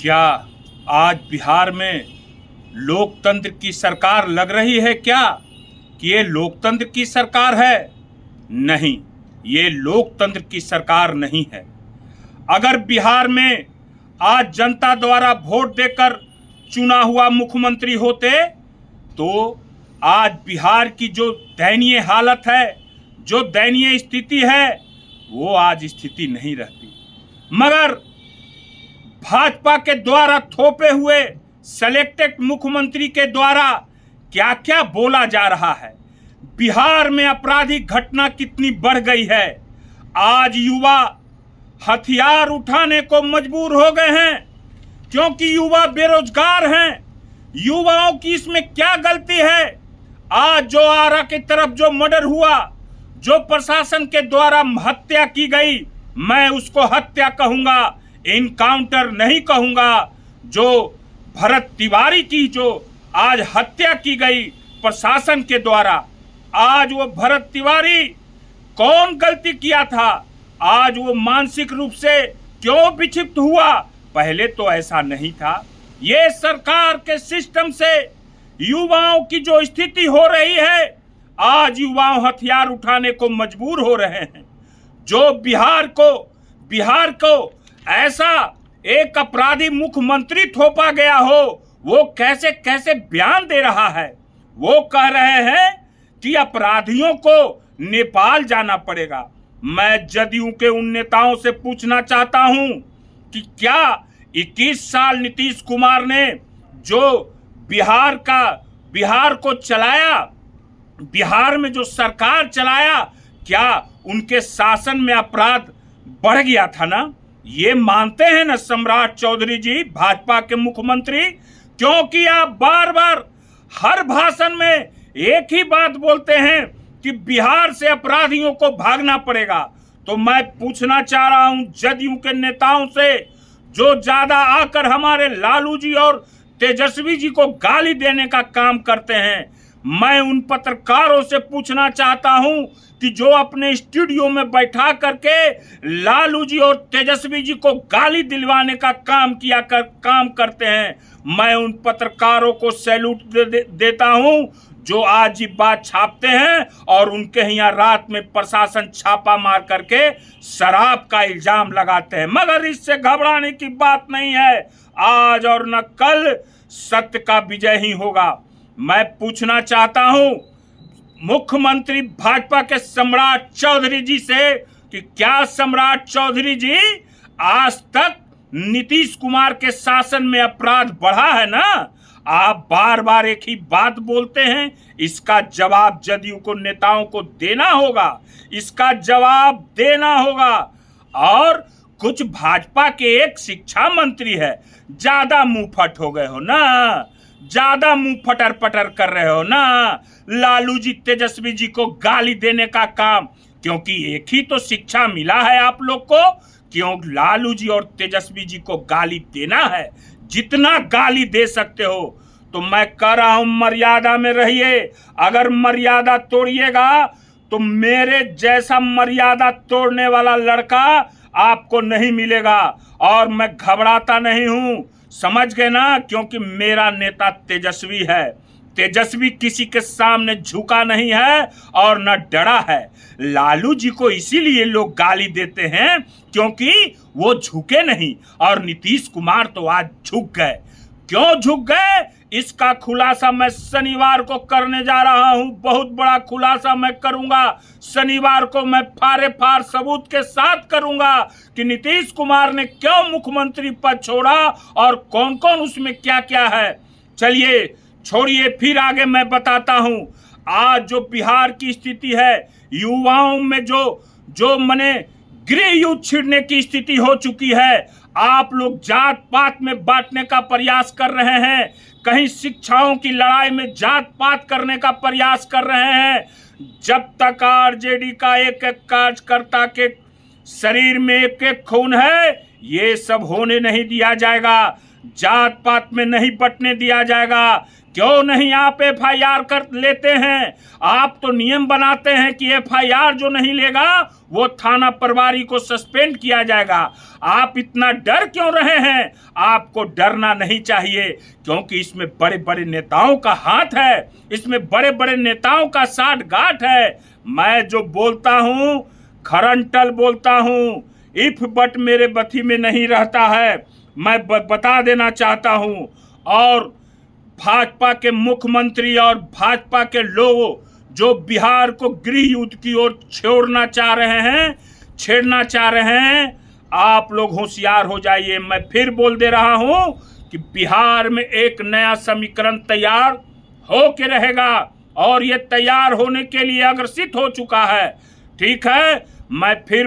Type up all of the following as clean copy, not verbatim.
क्या आज बिहार में लोकतंत्र की सरकार लग रही है क्या कि ये लोकतंत्र की सरकार है? नहीं, ये लोकतंत्र की सरकार नहीं है। अगर बिहार में आज जनता द्वारा वोट देकर चुना हुआ मुख्यमंत्री होते तो आज बिहार की जो दयनीय हालत है, जो दयनीय स्थिति है, वो आज स्थिति नहीं रहती। मगर भाजपा के द्वारा थोपे हुए सेलेक्टेड मुख्यमंत्री के द्वारा क्या क्या बोला जा रहा है, बिहार में आपराधिक घटना कितनी बढ़ गई है। आज युवा हथियार उठाने को मजबूर हो गए हैं क्योंकि युवा बेरोजगार हैं। युवाओं की इसमें क्या गलती है? आज जो आरा की तरफ जो मर्डर हुआ, जो प्रशासन के द्वारा हत्या की गई, मैं उसको हत्या कहूंगा, इनकाउंटर नहीं कहूंगा। जो भरत तिवारी की जो आज हत्या की गई प्रशासन के द्वारा, आज वो भरत तिवारी कौन गलती किया था? आज वो मानसिक रूप से क्यों विक्षिप्त हुआ? पहले तो ऐसा नहीं था। ये सरकार के सिस्टम से युवाओं की जो स्थिति हो रही है, आज युवाओं हथियार उठाने को मजबूर हो रहे हैं। जो बिहार को ऐसा एक अपराधी मुख्यमंत्री थोपा गया हो, वो कैसे कैसे बयान दे रहा है। वो कह रहे हैं कि अपराधियों को नेपाल जाना पड़ेगा। मैं जदयू के उन नेताओं से पूछना चाहता हूं कि क्या 21 साल नीतीश कुमार ने जो बिहार को चलाया, बिहार में जो सरकार चलाया, क्या उनके शासन में अपराध बढ़ गया था ना? ये मानते हैं ना सम्राट चौधरी जी, भाजपा के मुख्यमंत्री? क्योंकि आप बार बार हर भाषण में एक ही बात बोलते हैं कि बिहार से अपराधियों को भागना पड़ेगा। तो मैं पूछना चाह रहा हूं जदयू के नेताओं से, जो ज्यादा आकर हमारे लालू जी और तेजस्वी जी को गाली देने का काम करते हैं, मैं उन पत्रकारों से पूछना चाहता हूं कि जो अपने स्टूडियो में बैठा करके लालू जी और तेजस्वी जी को गाली दिलवाने का काम करते हैं, मैं उन पत्रकारों को सैल्यूट देता हूं जो आज ये बात छापते हैं और उनके यहाँ रात में प्रशासन छापा मार करके शराब का इल्जाम लगाते हैं। मगर इससे घबराने की बात नहीं है। आज और न कल सत्य का विजय ही होगा। मैं पूछना चाहता हूं मुख्यमंत्री भाजपा के सम्राट चौधरी जी से कि क्या सम्राट चौधरी जी आज तक नीतीश कुमार के शासन में अपराध बढ़ा है ना? आप बार बार एक ही बात बोलते हैं। इसका जवाब जदयू को नेताओं को देना होगा, इसका जवाब देना होगा। और कुछ भाजपा के एक शिक्षा मंत्री है, ज्यादा मुंहफट हो गए हो ना, ज्यादा मुंह फटर पटर कर रहे हो ना। लालू जी तेजस्वी जी को गाली देने का काम, क्योंकि एक ही तो शिक्षा मिला है आप लोग को, क्यों लालू जी और तेजस्वी जी को गाली देना है। जितना गाली दे सकते हो। तो मैं कह रहा हूं मर्यादा में रहिए। अगर मर्यादा तोड़िएगा तो मेरे जैसा मर्यादा तोड़ने वाला लड़का आपको नहीं मिलेगा। और मैं घबराता नहीं हूं, समझ गए ना? क्योंकि मेरा नेता तेजस्वी है। तेजस्वी किसी के सामने झुका नहीं है और न डरा है। लालू जी को इसीलिए लोग गाली देते हैं क्योंकि वो झुके नहीं, और नीतीश कुमार तो आज झुक गए। क्यों झुक गए, इसका खुलासा मैं शनिवार को करने जा रहा हूं। बहुत बड़ा खुलासा मैं करूंगा शनिवार को। मैं फार सबूत के साथ करूंगा कि नीतीश कुमार ने क्यों मुख्यमंत्री पद छोड़ा और कौन कौन उसमें क्या क्या है। चलिए छोड़िए, फिर आगे मैं बताता हूं। आज जो बिहार की स्थिति है, युवाओं में जो मने गृह युद्ध छिड़ने की स्थिति हो चुकी है। आप लोग जात पात में बांटने का प्रयास कर रहे हैं, कहीं शिक्षाओं की लड़ाई में जात पात करने का प्रयास कर रहे हैं। जब तक आरजेडी का एक एक कार्यकर्ता के शरीर में एक एक खून है, ये सब होने नहीं दिया जाएगा। जात पात में नहीं बंटने दिया जाएगा। क्यों नहीं आप FIR कर लेते हैं? आप तो नियम बनाते हैं कि FIR जो नहीं लेगा वो थाना प्रभारी को सस्पेंड किया जाएगा। आप इतना डर क्यों रहे हैं? आपको डरना नहीं चाहिए, क्योंकि इसमें बड़े बड़े नेताओं का हाथ है, इसमें बड़े बड़े नेताओं का साठ गांठ है। मैं जो बोलता हूं खरंटल बोलता हूं, इफ बट मेरे बथी में नहीं रहता है, मैं बता देना चाहता हूं। और भाजपा के मुख्यमंत्री और भाजपा के लोग जो बिहार को गृह युद्ध की ओर छेड़ना चाह रहे हैं, आप लोग होशियार हो जाइए। मैं फिर बोल दे रहा हूं कि बिहार में एक नया समीकरण तैयार हो के रहेगा और ये तैयार होने के लिए अग्रसित हो चुका है। ठीक है, मैं फिर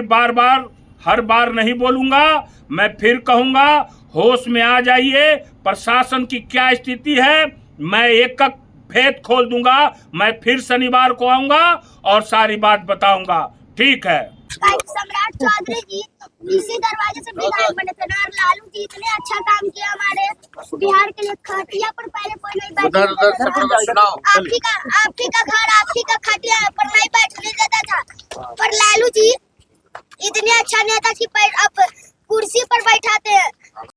हर बार नहीं बोलूंगा, मैं फिर कहूंगा होश में आ जाइए। प्रशासन की क्या स्थिति है मैं एक भेद खोल दूंगा। मैं फिर शनिवार को आऊंगा और सारी बात बताऊंगा। ठीक है। सम्राट चौधरी जी इसी दरवाजे से विधायक बने थे और लालू जी इतने अच्छा काम किया हमारे बिहार के लिए। खटिया पर पहले कोई नहीं बैठा, आपकी का घर आपकी का खटिया पर नहीं बैठने देता था, पर लालू जी इतने अच्छा नेता की अब कुर्सी पर बैठाते हैं।